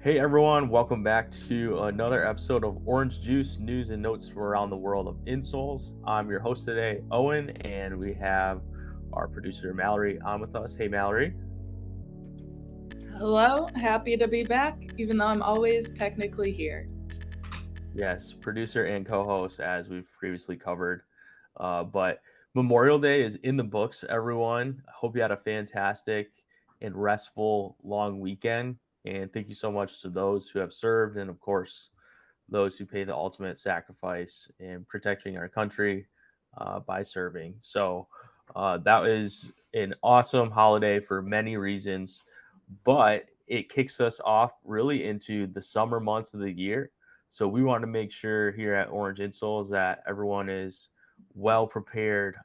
Hey everyone, welcome back to another episode of Orange Juice News and Notes from around the world of Insoles. I'm your host today, Owen, and we have our producer Mallory on with us. Hey Mallory. Hello, happy to be back, even though I'm always technically here. Yes, producer and co-host as we've previously covered. But Memorial Day is in the books, everyone. I hope you had a fantastic and restful long weekend. And thank you so much to those who have served and of course those who pay the ultimate sacrifice in protecting our country by serving. So that is an awesome holiday for many reasons, but it kicks us off really into the summer months of the year. So we want to make sure here at Orange Insoles that everyone is well prepared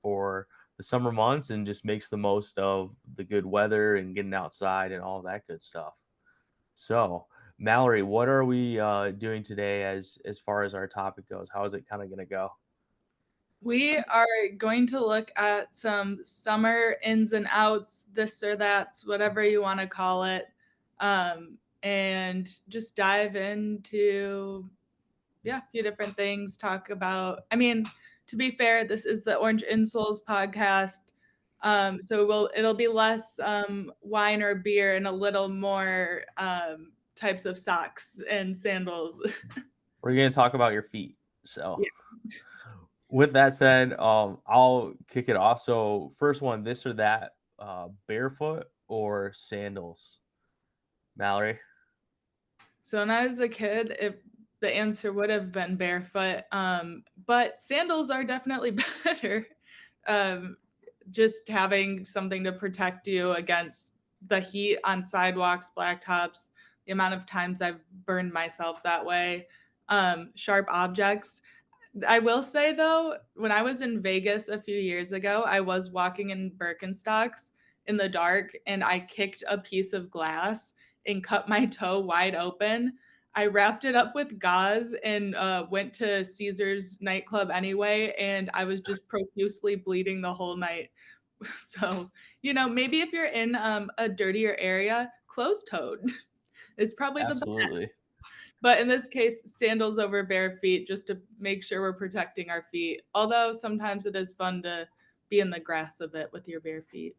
for the summer months and just makes the most of the good weather and getting outside and all that good stuff. So, Mallory, what are we doing today as far as our topic goes? How is it kind of going to go? We are going to look at some summer ins and outs, this or that, whatever you want to call it, and just dive into a few different things. Talk about, to be fair, this is the Orange Insoles podcast, so it'll be less wine or beer and a little more types of socks and sandals. We're going to talk about your feet. So, with that said, I'll kick it off. So, first one, this or that, barefoot or sandals, Mallory? So when I was a kid, the answer would have been barefoot. But sandals are definitely better. Um, just having something to protect you against the heat on sidewalks, blacktops, the amount of times I've burned myself that way, sharp objects. I will say though, when I was in Vegas a few years ago, I was walking in Birkenstocks in the dark and I kicked a piece of glass and cut my toe wide open. I wrapped it up with gauze and went to Caesar's nightclub anyway, and I was just profusely bleeding the whole night. So, maybe if you're in a dirtier area, closed toed is probably the best. Absolutely. But in this case, sandals over bare feet just to make sure we're protecting our feet. Although sometimes it is fun to be in the grass a bit with your bare feet.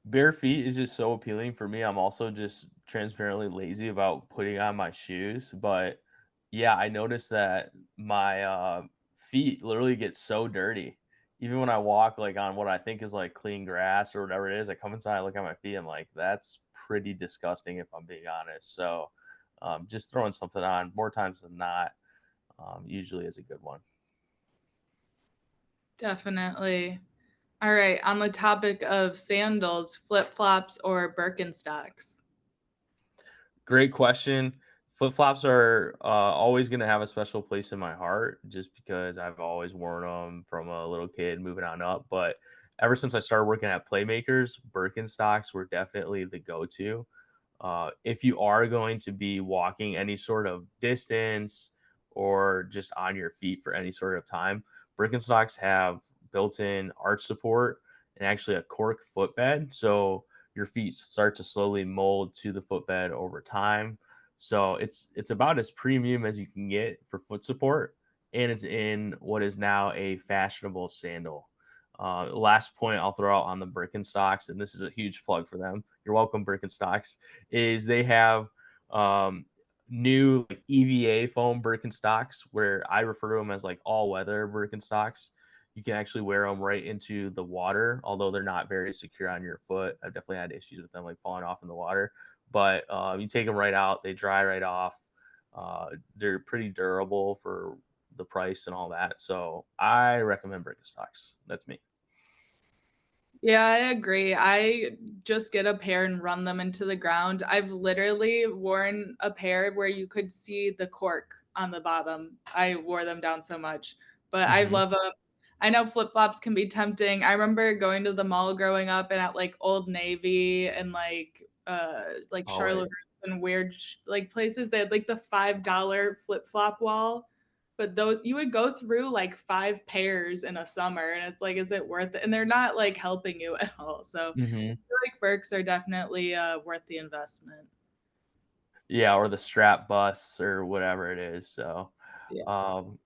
Bare feet is just so appealing for me. I'm also just transparently lazy about putting on my shoes, but yeah, I noticed that my feet literally get so dirty. Even when I walk like on what I think is like clean grass or whatever it is, I come inside, I look at my feet, I'm like, that's pretty disgusting if I'm being honest. So just throwing something on more times than not usually is a good one. Definitely. All right, on the topic of sandals, flip-flops or Birkenstocks? Great question. Flip flops are always going to have a special place in my heart just because I've always worn them from a little kid moving on up. But ever since I started working at Playmakers, Birkenstocks were definitely the go to. If you are going to be walking any sort of distance or just on your feet for any sort of time, Birkenstocks have built in arch support and actually a cork footbed. So your feet start to slowly mold to the footbed over time. So it's about as premium as you can get for foot support, and it's in what is now a fashionable sandal. Last point I'll throw out on the Birkenstocks, and this is a huge plug for them. You're welcome, Birkenstocks. Is they have um, new like, EVA foam Birkenstocks, where I refer to them as like all weather Birkenstocks. You can actually wear them right into the water, although they're not very secure on your foot. I've definitely had issues with them like falling off in the water. But you take them right out, they dry right off. They're pretty durable for the price and all that. So I recommend Birkenstocks. That's me. Yeah, I agree. I just get a pair and run them into the ground. I've literally worn a pair where you could see the cork on the bottom. I wore them down so much, but I Mm-hmm. love them. I know flip-flops can be tempting. I remember going to the mall growing up and at like Old Navy and like Charlotte Always. and weird like places they had like the $5 flip-flop wall. But though you would go through like 5 pairs in a summer and it's like, is it worth it? And they're not like helping you at all. So I Mm-hmm. feel like Birks are definitely worth the investment. Yeah, or the strap busts or whatever it is. So, Yeah. um,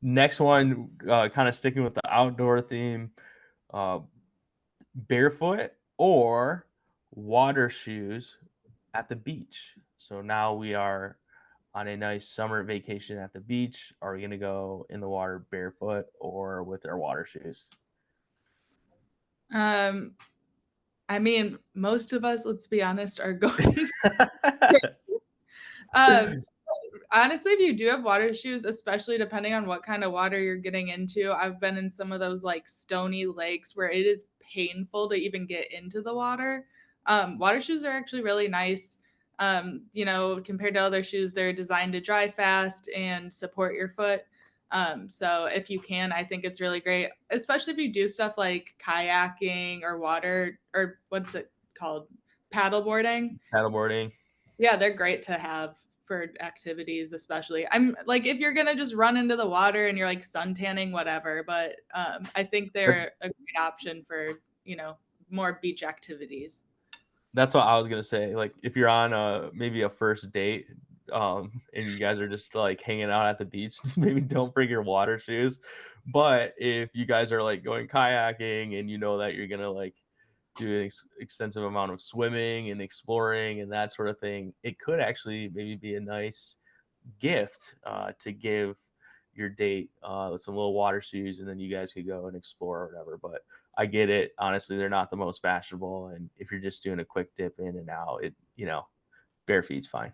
next one, kind of sticking with the outdoor theme, uh, barefoot or water shoes at the beach. So now we are on a nice summer vacation at the beach. Are we going to go in the water barefoot or with our water shoes? Um, I mean, most of us, let's be honest, are going. um, Honestly, if you do have water shoes, especially depending on what kind of water you're getting into, I've been in some of those like stony lakes where it is painful to even get into the water. Water shoes are actually really nice. Compared to other shoes, they're designed to dry fast and support your foot. So if you can, I think it's really great, especially if you do stuff like kayaking or water or what's it called? Paddleboarding. Paddleboarding. Yeah, they're great to have for activities, especially. I'm like, if you're gonna just run into the water and you're like sun tanning, whatever. But I think they're a great option for more beach activities. That's what I was gonna say. Like, if you're on a maybe a first date, and you guys are just like hanging out at the beach, just maybe don't bring your water shoes. But if you guys are like going kayaking and you know that you're gonna like do an extensive amount of swimming and exploring and that sort of thing, it could actually maybe be a nice gift to give your date some little water shoes, and then you guys could go and explore or whatever. But I get it. Honestly, they're not the most fashionable, and if you're just doing a quick dip in and out, bare feet's fine.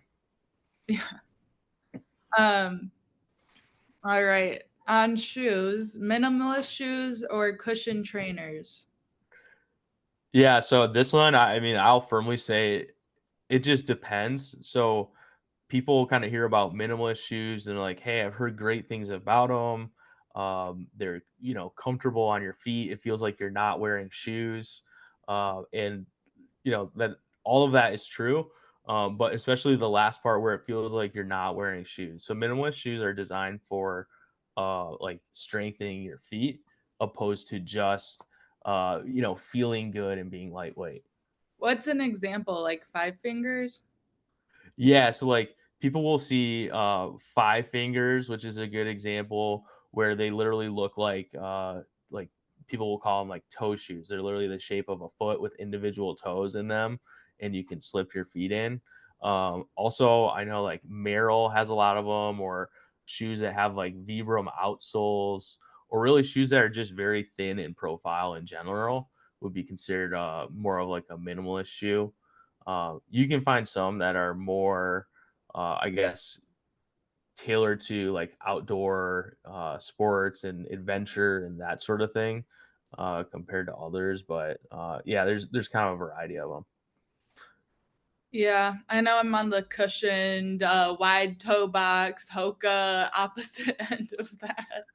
Yeah. Um, all right. On shoes, minimalist shoes or cushion trainers? Yeah. So this one, I mean, I'll firmly say it just depends. So people kind of hear about minimalist shoes and they're like, "Hey, I've heard great things about them. They're comfortable on your feet. It feels like you're not wearing shoes." And that all of that is true, but especially the last part where it feels like you're not wearing shoes. So minimalist shoes are designed for like strengthening your feet opposed to just feeling good and being lightweight. What's an example? Like five fingers? Yeah, so like people will see five fingers, which is a good example where they literally look like people will call them like toe shoes. They're literally the shape of a foot with individual toes in them, and you can slip your feet in. Also, I know like Merrill has a lot of them, or shoes that have like Vibram outsoles, or really shoes that are just very thin in profile in general would be considered more of like a minimalist shoe. You can find some that are more, I guess, tailored to like outdoor sports and adventure and that sort of thing, compared to others. But yeah, there's kind of a variety of them. Yeah, I know I'm on the cushioned, wide toe box, Hoka opposite end of that.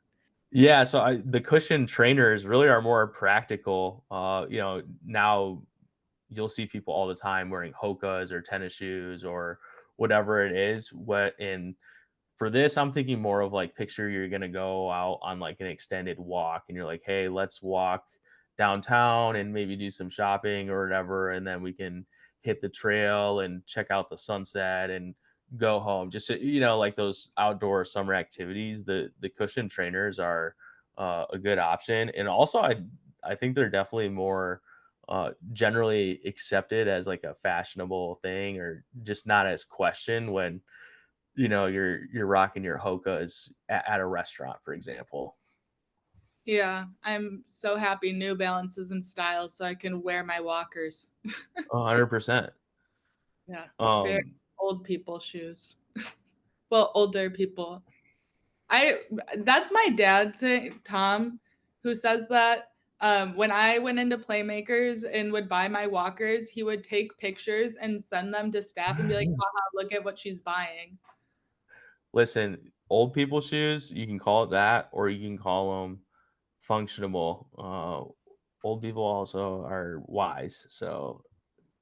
Yeah, so the cushion trainers really are more practical. Now you'll see people all the time wearing Hokas or tennis shoes or whatever it is. What in For this, I'm thinking more of like picture you're gonna go out on like an extended walk and you're like, hey, let's walk downtown and maybe do some shopping or whatever, and then we can hit the trail and check out the sunset and go home. Just like those outdoor summer activities. The cushion trainers are a good option, and also I think they're definitely more generally accepted as like a fashionable thing or just not as questioned when you're rocking your Hokas at a restaurant, for example. Yeah, I'm so happy New Balance is in style so I can wear my walkers. 100%. Yeah, very Um, old people shoes. Well, older people. I That's my dad saying Tom, who says that when I went into Playmakers and would buy my walkers, he would take pictures and send them to staff and be like, haha, look at what she's buying. Listen, old people shoes, you can call it that, or you can call them functional. Old people also are wise, so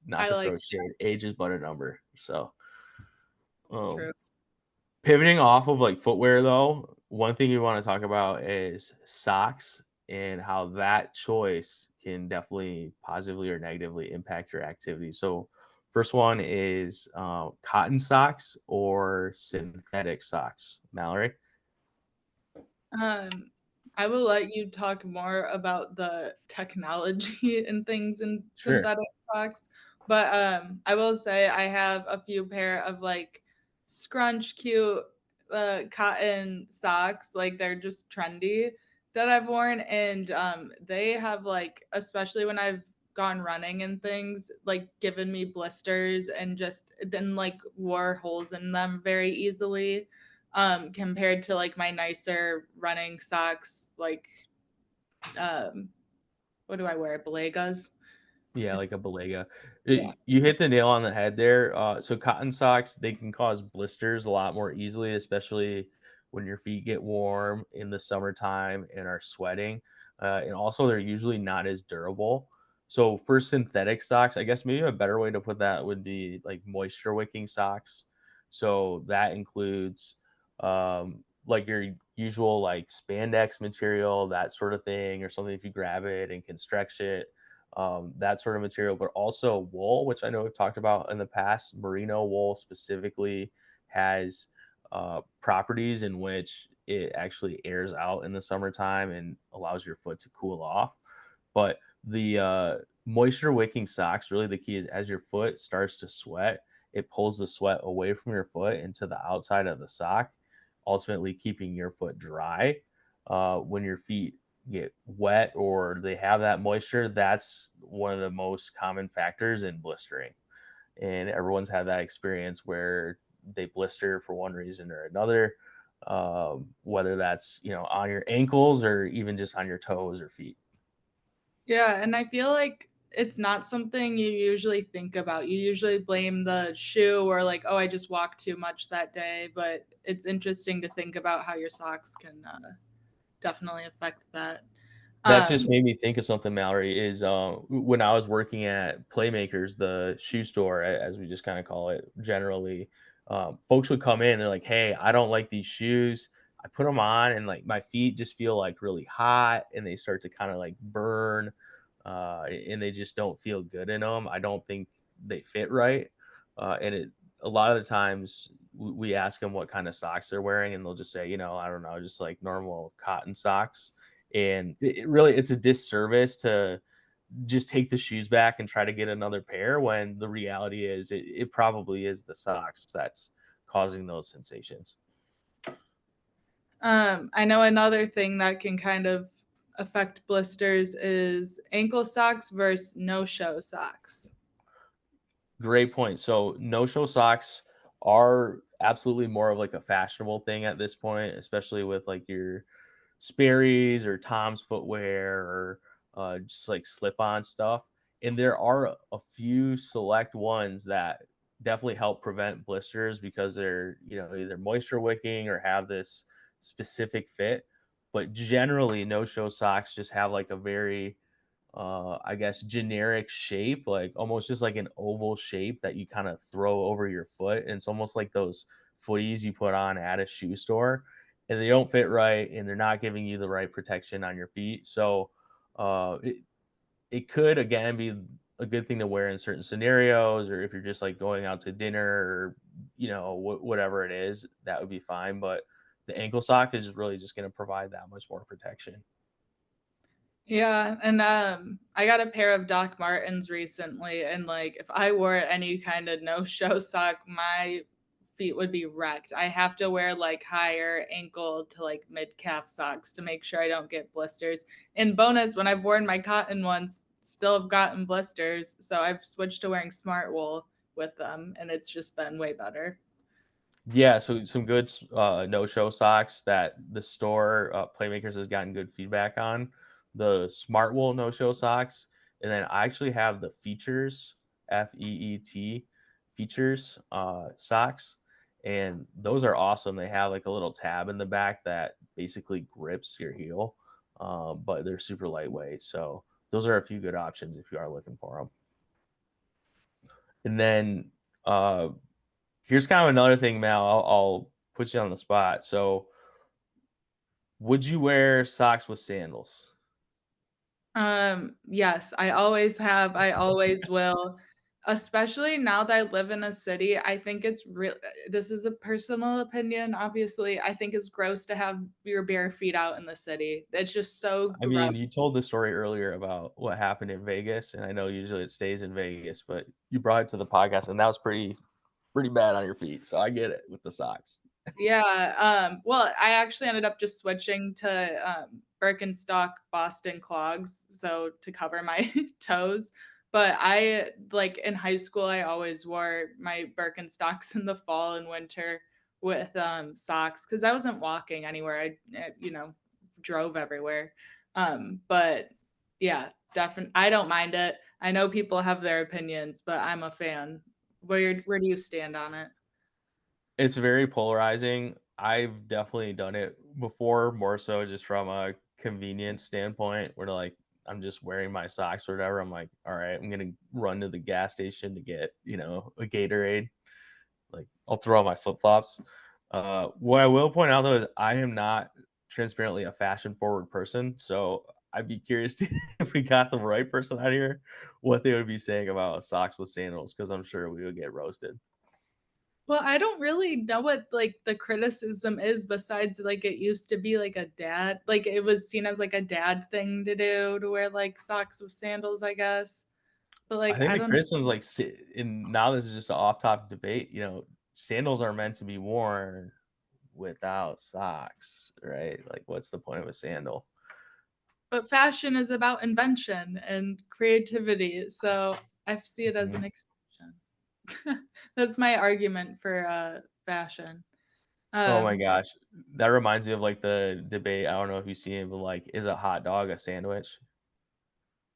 not I to like throw shade, age is but a number. So, true. um, pivoting off of like footwear though, one thing you want to talk about is socks and how that choice can definitely positively or negatively impact your activity. So First one is cotton socks or synthetic socks. Mallory? Um, I will let you talk more about the technology and things in Sure. synthetic socks, but, I will say I have a few pair of, like, scrunch cute, cotton socks, like, they're just trendy that I've worn, and, they have, like especially when I've gone running and things, like, given me blisters and just then, like, wore holes in them very easily compared to like my nicer running socks, like um, what do I wear? Balegas. Yeah, like a Belega. Yeah. You hit the nail on the head there. So cotton socks, they can cause blisters a lot more easily, especially when your feet get warm in the summertime and are sweating. And also, they're usually not as durable. So for synthetic socks, I guess maybe a better way to put that would be like moisture wicking socks. So that includes like your usual like spandex material, that sort of thing, or something if you grab it and can stretch it, that sort of material, but also wool, which I know we've talked about in the past. Merino wool specifically has properties in which it actually airs out in the summertime and allows your foot to cool off. But the moisture wicking socks, really the key is as your foot starts to sweat, it pulls the sweat away from your foot into the outside of the sock, ultimately keeping your foot dry. When your feet get wet or they have that moisture, that's one of the most common factors in blistering. And everyone's had that experience where they blister for one reason or another, whether that's on your ankles or even just on your toes or feet. Yeah, and I feel like it's not something you usually think about. You usually blame the shoe or like, oh, I just walked too much that day. But it's interesting to think about how your socks can definitely affect that. That just Um, made me think of something, Mallory, is, when I was working at Playmakers, the shoe store, as we just kinda call it generally, folks would come in, they're like, "Hey, I don't like these shoes." I put them on and, like, my feet just feel, like, really hot, and they start to kinda, like, burn, and they just don't feel good in them. I don't think they fit right, and a lot of the times, we ask them what kinda socks they're wearing, and they'll just say, "I don't know, just, like, normal cotton socks." And it's a disservice to just take the shoes back and try to get another pair when the reality is it probably is the socks that's causing those sensations. I know another thing that can kind of affect blisters is ankle socks versus no-show socks. Great point. So no-show socks are absolutely more of like a fashionable thing at this point, especially with like your Sperry's or Tom's footwear or just like slip-on stuff. And there are a few select ones that definitely help prevent blisters because they're either moisture wicking or have this specific fit. But generally, no-show socks just have like a very I guess generic shape, like almost just like an oval shape that you kind of throw over your foot. And it's almost like those footies you put on at a shoe store, and they don't fit right, and they're not giving you the right protection on your feet. So it could again be a good thing to wear in certain scenarios, or if you're just like going out to dinner, or whatever it is, that would be fine. But the ankle sock is really just going to provide that much more protection. Yeah, and I got a pair of Doc Martens recently, and like if I wore any kind of no-show sock, my feet would be wrecked. I have to wear like higher ankle to like mid-calf socks to make sure I don't get blisters. And bonus, when I've worn my cotton ones, still have gotten blisters, so I've switched to wearing smart wool with them, and it's just been way better. Yeah, so some good no-show socks that the store, Playmakers, has gotten good feedback on. The Smart Wool no-show socks, and then I actually have the Features, FEET, Features, socks, and those are awesome. They have, like, a little tab in the back that basically grips your heel, but they're super lightweight, so those are a few good options if you are looking for them. And then, uh here's kind of another thing, Mal. I'll put you on the spot. So, would you wear socks with sandals? Yes, I always have, I always will. Especially now that I live in a city, I think it's real this is a personal opinion, obviously. I think it's gross to have your bare feet out in the city. It's just so I gross. mean, you told the story earlier about what happened in Vegas, and I know usually it stays in Vegas, but you brought it to the podcast, and that was pretty bad on your feet. So I get it with the socks. Yeah, well, I actually ended up just switching to, Birkenstock Boston clogs, so to cover my toes, but I like, in high school, I always wore my Birkenstocks in the fall and winter with, socks because I wasn't walking anywhere, drove everywhere, but yeah, I don't mind it. I know people have their opinions, but I'm a fan. Where do you stand on it? It's very polarizing. I've definitely done it before, more so just from a convenience standpoint, where like I'm just wearing my socks or whatever. I'm like, all right, I'm gonna run to the gas station to get a Gatorade. Like I'll throw on my flip flops. What I will point out though is I am not transparently a fashion forward person, so I'd be curious to, if we got the right person out here, what they would be saying about socks with sandals, because I'm sure we would get roasted. Well, I don't really know what, like, the criticism is besides, like, it used to be, like, a dad like, it was seen as, like, a dad thing to do to wear, like, socks with sandals, I guess. But, I like, think I the don't criticism is like, and now this is just an off-topic debate. Sandals are meant to be worn without socks, right? Like, what's the point of a sandal? but fashion is about invention and creativity, so I see it as Mhm. an extension. That's my argument for, fashion. Oh my Um, gosh, that reminds me of like the debate. I don't know if you've seen it, but like, is a hot dog a sandwich?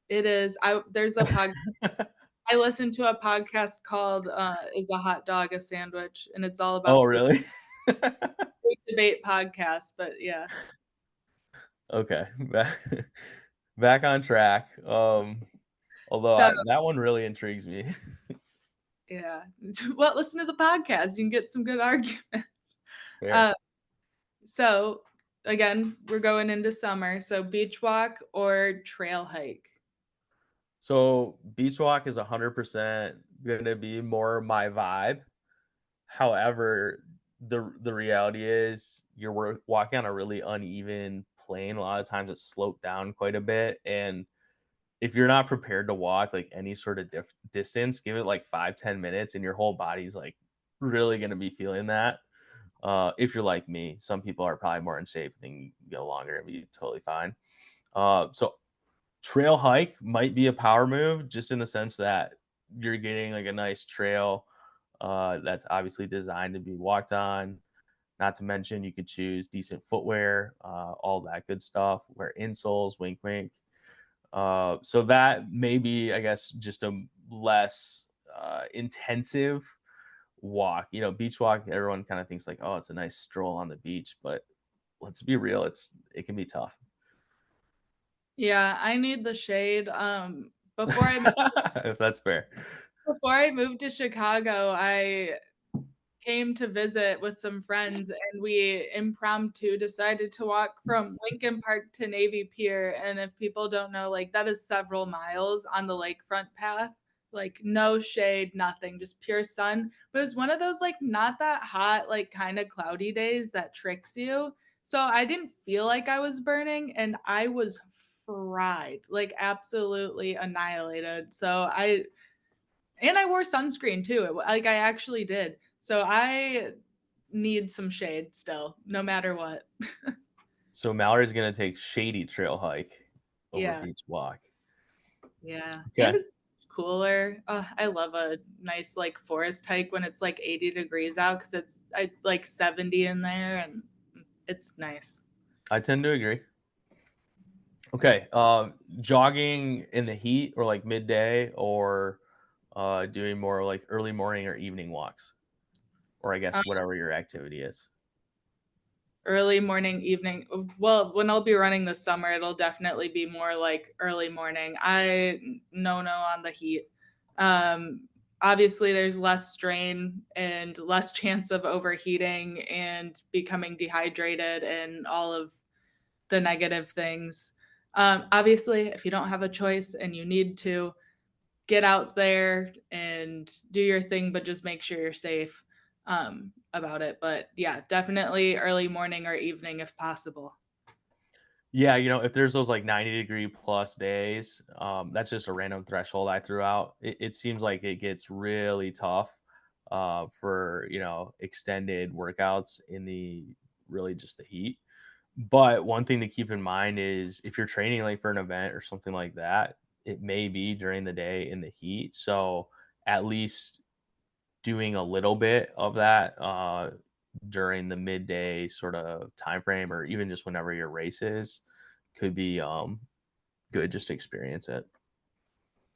it is there's a I listen to a podcast called, "Is a Hot Dog a Sandwich?" And it's all Oh, about food. really? Big debate podcast, but yeah. Okay, back on track. Although So, that one really intrigues me. yeah. Well, listen to the podcast, you can get some good arguments. Fair. Uh, so, again, we're going into summer, so beach walk or trail hike? So beach walk is 100% gonna be more my vibe. However, the reality is you're walking on a really uneven plane. A lot of times it's sloped down quite a bit, and if you're not prepared to walk like any sort of distance, give it like 5-10 minutes, and your whole body's like really gonna be feeling that. If you're like me, some people are probably more in shape and you can go longer and be totally fine. So trail hike might be a power move, just in the sense that you're getting like a nice trail that's obviously designed to be walked on. Not to mention, you could choose decent footwear, all that good stuff. Wear insoles, wink, wink. So that may be, I guess, just a less intensive walk. Beach walk. Everyone kind of thinks like, oh, it's a nice stroll on the beach, but let's be real, it can be tough. Yeah, I need the shade, before I If that's fair. before I moved to Chicago, I came to visit with some friends and we impromptu decided to walk from Lincoln Park to Navy Pier. And if people don't know, like that is several miles on the lakefront path, like no shade, nothing, just pure sun. But it's one of those like not that hot, like kind of cloudy days that tricks you. So I didn't feel like I was burning and I was fried, like absolutely annihilated. I wore sunscreen too. Like I actually did. So I need some shade still, no matter what. So Mallory's gonna take shady trail hike over Yeah, beach walk. yeah. And Okay. it's cooler. I love a nice like forest hike when it's like 80 degrees out because like 70 in there and it's nice. I tend to agree. Okay. Jogging in the heat or like midday, or doing more like early morning or evening walks, or I guess whatever your activity is. Early morning, evening. Well, when I'll be running this summer, it'll definitely be more like early morning. No on the heat. Obviously, there's less strain and less chance of overheating and becoming dehydrated and all of the negative things. Obviously, if you don't have a choice and you need to, get out there and do your thing, but just make sure you're safe about it. But yeah, definitely early morning or evening if possible. Yeah, if there's those like 90-degree plus days, that's just a random threshold I threw out. It seems like it gets really tough for extended workouts in the really just the heat. But one thing to keep in mind is if you're training like for an event or something like that, it may be during the day in the heat. So at least doing a little bit of that during the midday sort of time frame, or even just whenever your race is, could be good just to experience it.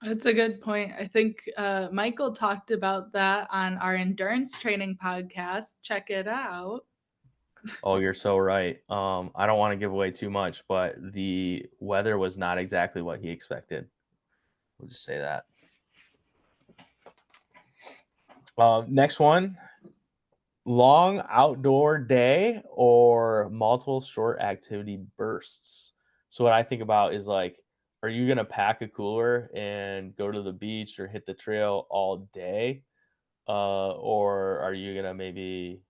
That's a good point. I think Michael talked about that on our endurance training podcast. Check it out. Oh, you're so right. I don't want to give away too much, but the weather was not exactly what he expected. We'll just say that. Next one, long outdoor day or multiple short activity bursts. So what I think about is like, are you gonna pack a cooler and go to the beach or hit the trail all day, or are you gonna maybe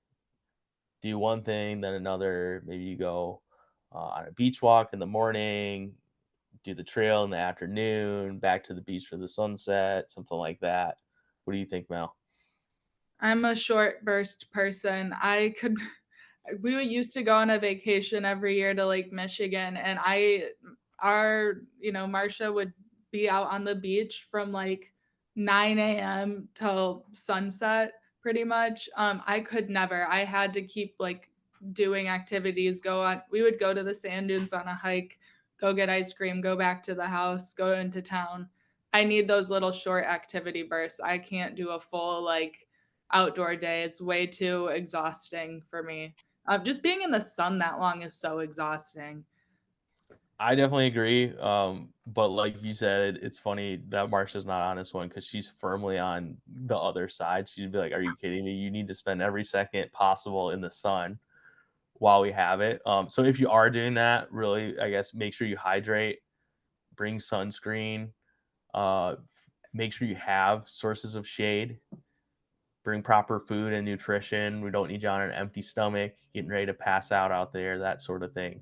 do one thing then another? Maybe you go on a beach walk in the morning, do the trail in the afternoon, back to the beach for the sunset, something like that. What do you think, Mel? I'm a short burst person. I could we would used to go on a vacation every year to Lake Michigan, and Marsha would be out on the beach from like 9 a.m. till sunset pretty much. I could never. I had to keep like doing activities, we would go to the sand dunes on a hike, go get ice cream, go back to the house, go into town. I need those little short activity bursts. I can't do a full like outdoor day. It's way too exhausting for me. Just being in the sun that long is so exhausting. I definitely agree. But like you said, it's funny that Marsha's not on this one because she's firmly on the other side. She'd be like, "Are you kidding me? You need to spend every second possible in the sun while we have it." So if you are doing that, really, I guess make sure you hydrate, bring sunscreen, make sure you have sources of shade, bring proper food and nutrition. We don't need you on an empty stomach, getting ready to pass out there, that sort of thing.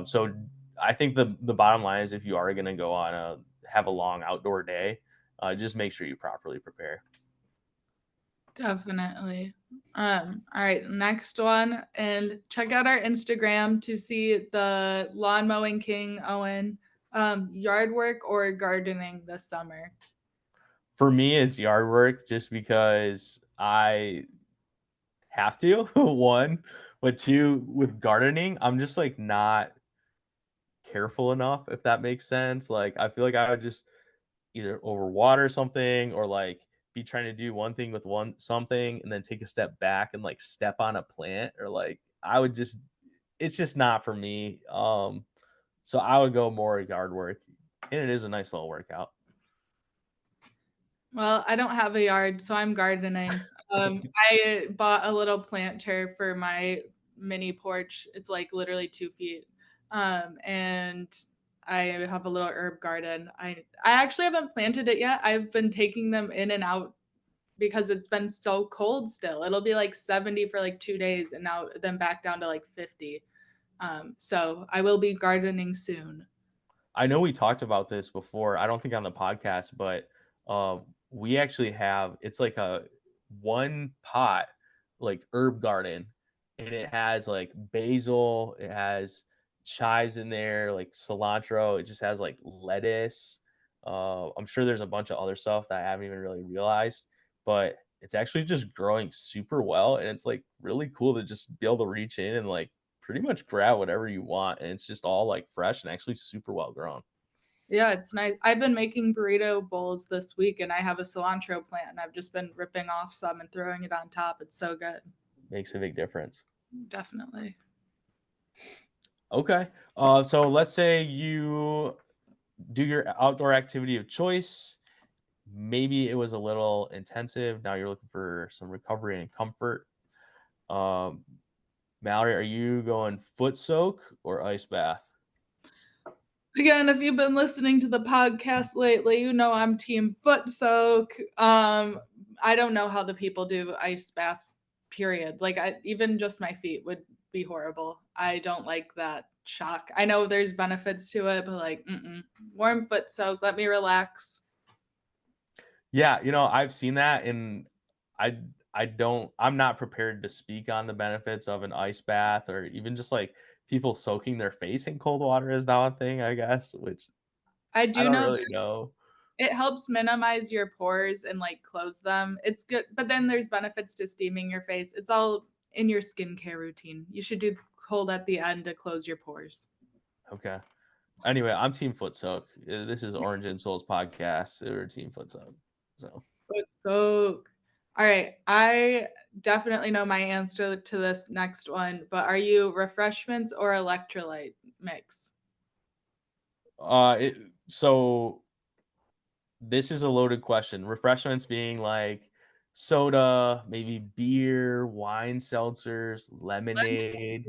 So I think the bottom line is if you are going to go on a have a long outdoor day, just make sure you properly prepare. Definitely. All right, next one. And check out our Instagram to see the lawn mowing king, Owen. Yard work or gardening this summer? For me, it's yard work just because I have to. One, but two, with gardening, I'm just like not careful enough, if that makes sense. Like I feel like I would just either overwater something or like be trying to do one thing with one something and then take a step back and like step on a plant, or like I would just it's just not for me. So I would go more yard work, and it is a nice little workout. Well, I don't have a yard, so I'm gardening. I bought a little planter for my mini porch. It's like literally 2 feet. And I have a little herb garden. I actually haven't planted it yet. I've been taking them in and out because it's been so cold still. It'll be like 70 for like 2 days and now then back down to like 50. So I will be gardening soon. I know we talked about this before. I don't think on the podcast, but we actually have it's like a one pot like herb garden, and it has like basil, it has chives in there, like cilantro. It just has like lettuce. I'm sure there's a bunch of other stuff that I haven't even really realized, but it's actually just growing super well, and it's like really cool to just be able to reach in and like pretty much grab whatever you want, and it's just all like fresh and actually super well grown. Yeah, it's nice. I've been making burrito bowls this week and I have a cilantro plant and I've just been ripping off some and throwing it on top. It's so good. Makes a big difference. Definitely. Okay. So let's say you do your outdoor activity of choice. Maybe it was a little intensive. Now you're looking for some recovery and comfort. Um, Mallory, are you going foot soak or ice bath? Again, if you've been listening to the podcast lately, you know I'm team foot soak. I don't know how the people do ice baths, period. Like even just my feet would be horrible. I don't like that shock. I know there's benefits to it, but like warm foot soak, let me relax. Yeah, I've seen that, and I I'm not prepared to speak on the benefits of an ice bath or even just like people soaking their face in cold water is now a thing, I guess, which I I do don't know really know. it helps minimize your pores and like close them. It's good, but then there's benefits to steaming your face. It's all in your skincare routine. You should do cold at the end to close your pores. Okay. Anyway, I'm team foot soak. This is Orange Insoles podcast. We're team foot soak. So Foot soak. All right, I definitely know my answer to this next one, but are you refreshments or electrolyte mix? it so this is a loaded question. Refreshments being like soda, maybe beer, wine seltzers, lemonade,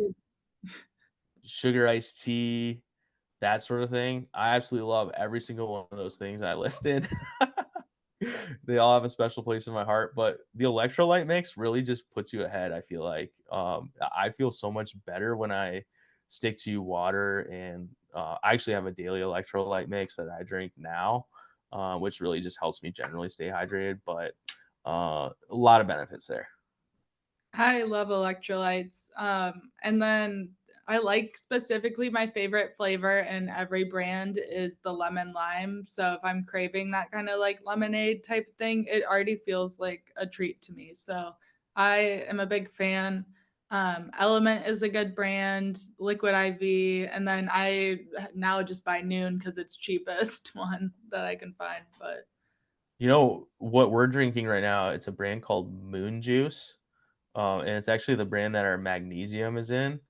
sugar iced tea, that sort of thing. I absolutely love every single one of those things I listed. They all have a special place in my heart, but the electrolyte mix really just puts you ahead, I feel like. I feel so much better when I stick to water, and I actually have a daily electrolyte mix that I drink now, which really just helps me generally stay hydrated, but a lot of benefits there. I love electrolytes. And then I like specifically my favorite flavor in every brand is the lemon lime. So if I'm craving that kind of like lemonade type thing, it already feels like a treat to me. So I am a big fan. Element is a good brand, Liquid IV, and then I now just buy Noon because it's cheapest one that I can find. But You know what we're drinking right now? It's a brand called Moon Juice, and it's actually the brand that our magnesium is in.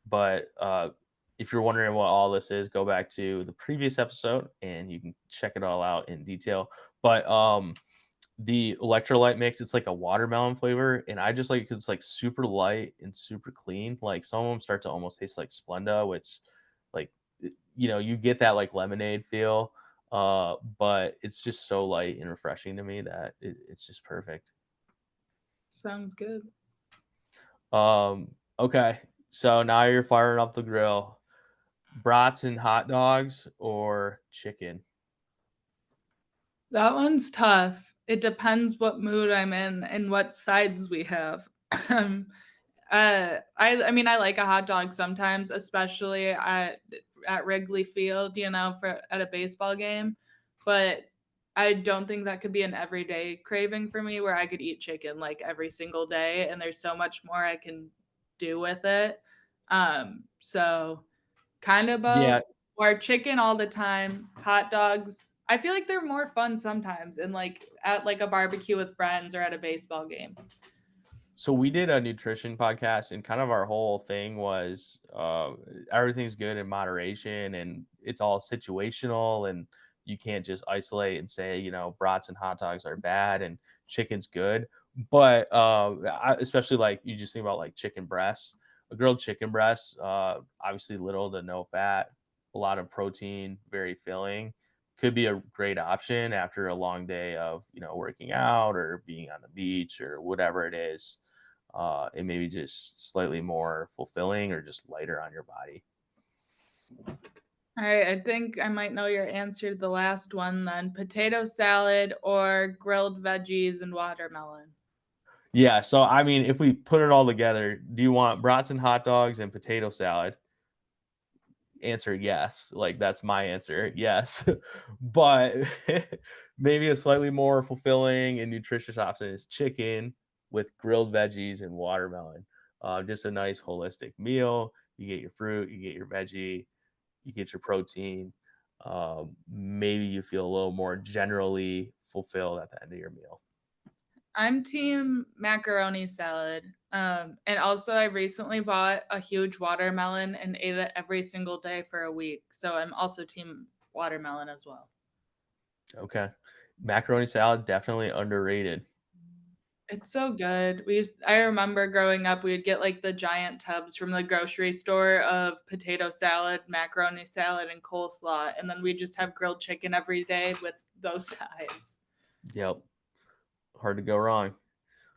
But if you're wondering what all this is, go back to the previous episode and you can check it all out in detail. But the electrolyte mix, it's like a watermelon flavor, and I just like it 'cause it's like super light and super clean. Like some of them start to almost taste like Splenda, which like you get that like lemonade feel. But it's just so light and refreshing to me that it's just perfect. sounds good. Okay. So now you're firing up the grill. Brats and hot dogs or chicken? That one's tough. It depends what mood I'm in and what sides we have. Um, I mean, I like a hot dog sometimes, especially at Wrigley Field, for at a baseball game. But I don't think that could be an everyday craving for me where I could eat chicken like every single day, and there's so much more I can do with it. So kind of both, Yeah. or chicken all the time, hot dogs. I feel like they're more fun sometimes and like at like a barbecue with friends or at a baseball game. So we did a nutrition podcast, and kind of our whole thing was everything's good in moderation, and it's all situational, and you can't just isolate and say brats and hot dogs are bad and chicken's good. But especially like you just think about like chicken breasts, a grilled chicken breast, obviously little to no fat, a lot of protein, very filling. Could be a great option after a long day of working out or being on the beach or whatever it is. And maybe just slightly more fulfilling or just lighter on your body. All right, I think I might know your answer to the last one then. Potato salad or grilled veggies and watermelon? Yeah. So, I mean, if we put it all together, do you want brats and hot dogs and potato salad? Answer yes. Like, that's my answer. Yes. But maybe a slightly more fulfilling and nutritious option is chicken with grilled veggies and watermelon. Just a nice holistic meal. You get your fruit, you get your veggie, you get your protein. Maybe you feel a little more generally fulfilled at the end of your meal. I'm team macaroni salad. And also, I recently bought a huge watermelon and ate it every single day for a week. So I'm also team watermelon as well. Okay. Macaroni salad, definitely underrated. It's so good. I remember growing up, we'd get, like, the giant tubs from the grocery store of potato salad, macaroni salad, and coleslaw, and then we'd just have grilled chicken every day with those sides. Yep, hard to go wrong.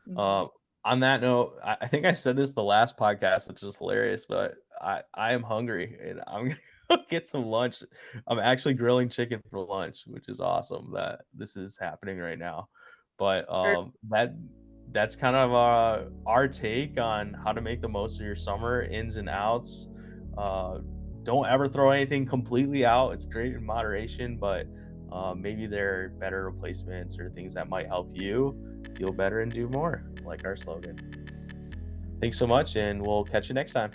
Mhm. Um, on that note, I think I said this the last podcast, which is hilarious, but I am hungry and I'm gonna go get some lunch. I'm actually grilling chicken for lunch, which is awesome that this is happening right now. But Or that's kind of our take on how to make the most of your summer ins and outs. Uh, don't ever throw anything completely out. It's great in moderation, but maybe there are better replacements or things that might help you feel better and do more, like our slogan. Thanks so much, and we'll catch you next time.